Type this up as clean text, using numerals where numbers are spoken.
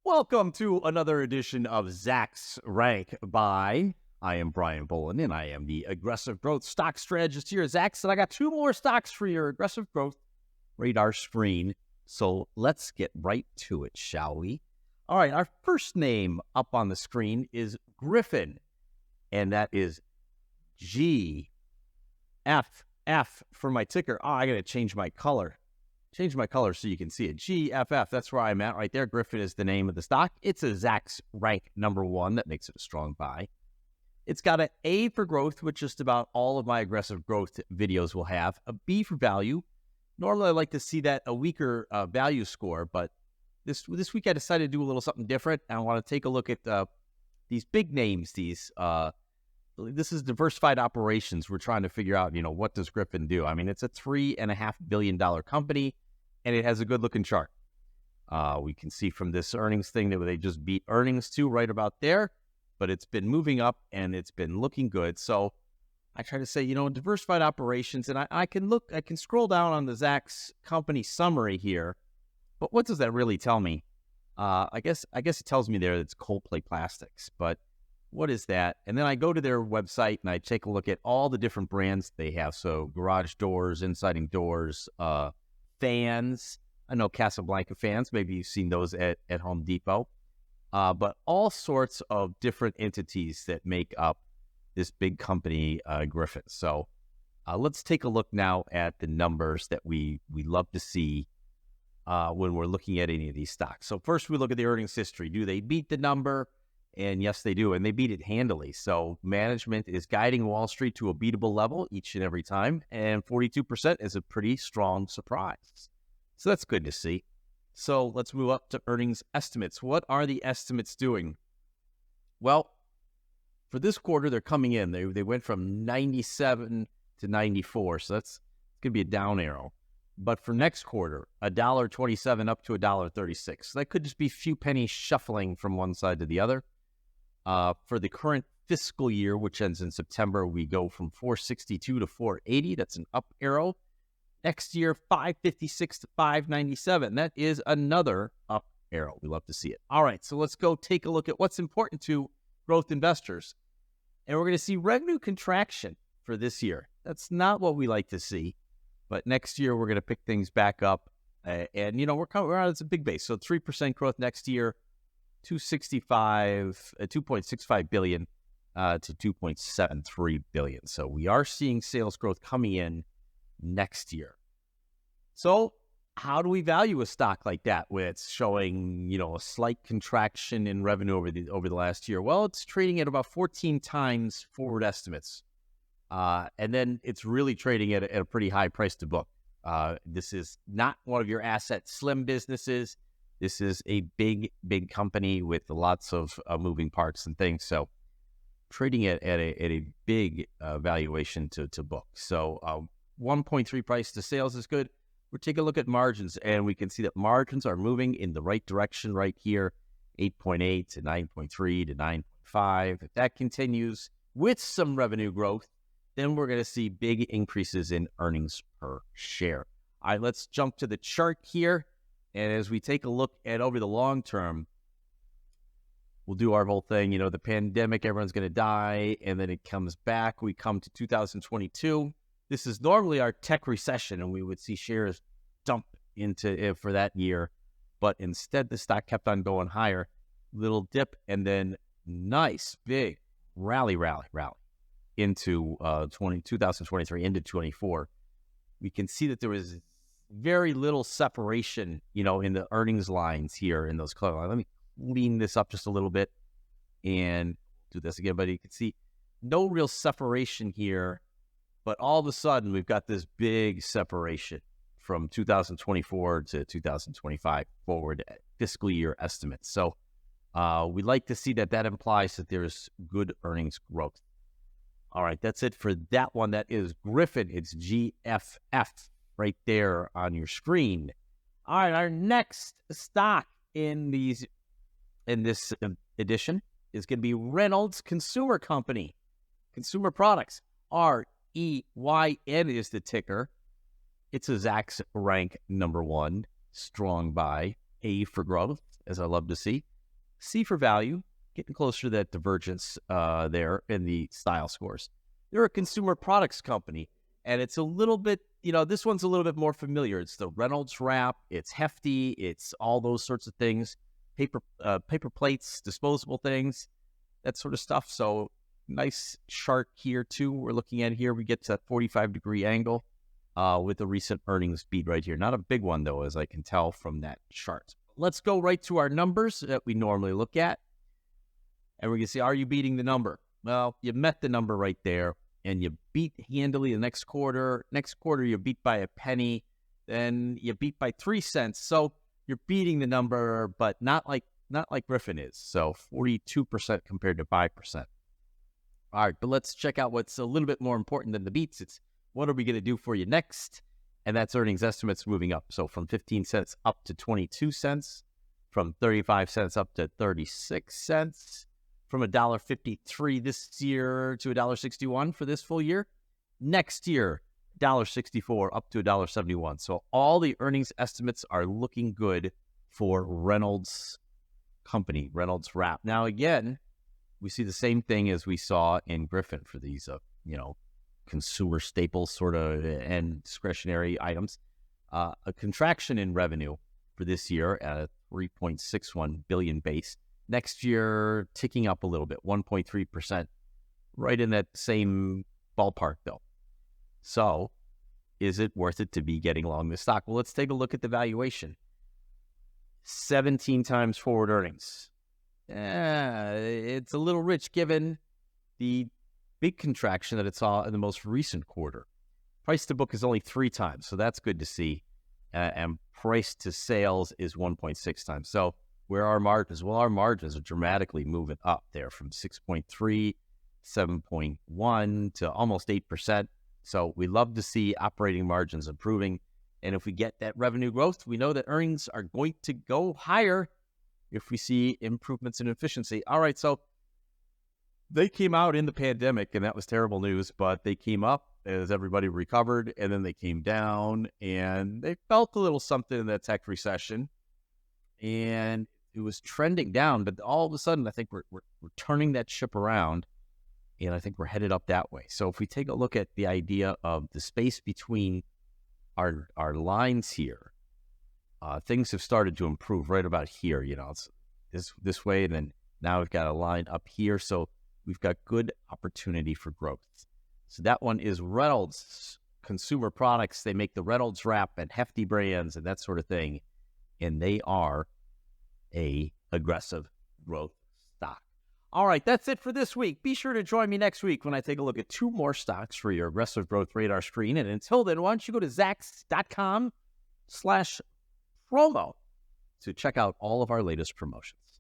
Welcome to another edition of Zacks Rank by. I am Brian Bolin, and I am the aggressive growth stock strategist here at Zacks. And I got two more stocks for your aggressive growth radar screen. So let's get right to it, shall we? All right, our first name up on the screen is Griffon, and that is GFF for my ticker. Oh, I got to change my color. Change my color so you can see it. GFF, that's where I'm at right there. Griffon is the name of the stock. It's a Zacks rank number 1. That makes it a strong buy. It's got an A for growth, which just about all of my aggressive growth videos will have. A B for value. Normally, I like to see that a weaker value score, but this week I decided to do a little something different. I want to take a look at these big names. This is diversified operations. We're trying to figure out, what does Griffon do? I mean, it's a $3.5 billion company, and it has a good-looking chart. We can see from this earnings thing that they just beat earnings too, right about there. But it's been moving up, and it's been looking good. So I try to say, diversified operations, and I can scroll down on the Zacks company summary here. But what does that really tell me? I guess it tells me there that it's cold plate plastics, but what is that? And then I go to their website and I take a look at all the different brands they have. So garage doors, insiding doors, fans. I know Casablanca fans. Maybe you've seen those at Home Depot. But all sorts of different entities that make up this big company, Griffon. So let's take a look now at the numbers that we love to see when we're looking at any of these stocks. So first we look at the earnings history. Do they beat the number? And yes, they do, and they beat it handily. So management is guiding Wall Street to a beatable level each and every time, and 42% is a pretty strong surprise. So that's good to see. So let's move up to earnings estimates. What are the estimates doing? Well, for this quarter, they're coming in. They went from 97 to 94, so that's going to be a down arrow. But for next quarter, $1.27 up to $1.36. So that could just be a few pennies shuffling from one side to the other. For the current fiscal year, which ends in September, we go from 462 to 480. That's an up arrow. Next year, 556 to 597. That is another up arrow. We love to see it. All right, so let's go take a look at what's important to growth investors. And we're going to see revenue contraction for this year. That's not what we like to see. But next year, we're going to pick things back up. And we're out. It's a big base. So 3% growth next year. 2.65 billion to 2.73 billion. So we are seeing sales growth coming in next year. So how do we value a stock like that when it's showing, a slight contraction in revenue over the last year? Well, it's trading at about 14 times forward estimates. And then it's really trading at a pretty high price to book. This is not one of your asset slim businesses. This is a big, big company with lots of moving parts and things. So trading it at a big valuation to book. So 1.3 price to sales is good. We'll take a look at margins, and we can see that margins are moving in the right direction right here, 8.8 to 9.3 to 9.5. If that continues with some revenue growth, then we're going to see big increases in earnings per share. All right, let's jump to the chart here. And as we take a look at over the long term, we'll do our whole thing. The pandemic, everyone's going to die, and then it comes back. We come to 2022. This is normally our tech recession, and we would see shares dump into it for that year. But instead, the stock kept on going higher. Little dip, and then nice, big rally into 2023, into 24. We can see that there was very little separation, in the earnings lines here in those color lines. Let me lean this up just a little bit and do this again, but you can see no real separation here, but all of a sudden we've got this big separation from 2024 to 2025 forward fiscal year estimates. So we like to see that implies that there's good earnings growth. All right, that's it for that one. That is Griffon. It's GFF. Right there on your screen. All right, our next stock in this edition is going to be Reynolds Consumer Company. Consumer Products. REYN is the ticker. It's a Zacks rank number 1. Strong buy. A for growth, as I love to see. C for value, getting closer to that divergence there in the style scores. They're a consumer products company, and it's a little bit, this one's a little bit more familiar. It's the Reynolds wrap. It's hefty. It's all those sorts of things. Paper plates, disposable things, that sort of stuff. So nice chart here, too. We're looking at here. We get to that 45-degree angle with the recent earnings beat right here. Not a big one, though, as I can tell from that chart. Let's go right to our numbers that we normally look at. And we can see, are you beating the number? Well, you met the number right there, and you beat handily the next quarter. Next quarter, you beat by a penny. Then you beat by 3 cents. So you're beating the number, but not like Griffon is. So 42% compared to 5%. All right, but let's check out what's a little bit more important than the beats. It's what are we going to do for you next? And that's earnings estimates moving up. So from 15 cents up to 22 cents, from 35 cents up to 36 cents, from $1.53 this year to $1.61 for this full year. Next year, $1.64 up to $1.71. So all the earnings estimates are looking good for Reynolds Company, Reynolds Wrap. Now, again, we see the same thing as we saw in Griffon for these, consumer staples sort of and discretionary items. A contraction in revenue for this year at 3.61 billion base. Next year, ticking up a little bit, 1.3%, right in that same ballpark, though. So, is it worth it to be getting along this stock? Well, let's take a look at the valuation. 17 times forward earnings. It's a little rich given the big contraction that it saw in the most recent quarter. Price to book is only 3 times, so that's good to see. And price to sales is 1.6 times. So, where are our margins? Well, our margins are dramatically moving up there from 6.3, 7.1 to almost 8%. So we love to see operating margins improving. And if we get that revenue growth, we know that earnings are going to go higher if we see improvements in efficiency. All right, so they came out in the pandemic, and that was terrible news, but they came up as everybody recovered, and then they came down, and they felt a little something in that tech recession. And it was trending down, but all of a sudden, I think we're turning that ship around, and I think we're headed up that way. So if we take a look at the idea of the space between our lines here, things have started to improve right about here. It's this way, and then now we've got a line up here. So we've got good opportunity for growth. So that one is Reynolds Consumer Products. They make the Reynolds wrap and hefty brands and that sort of thing, and they are a aggressive growth stock. All right, that's it for this week. Be sure to join me next week when I take a look at 2 more stocks for your aggressive growth radar screen. And until then, why don't you go to Zacks.com/promo to check out all of our latest promotions.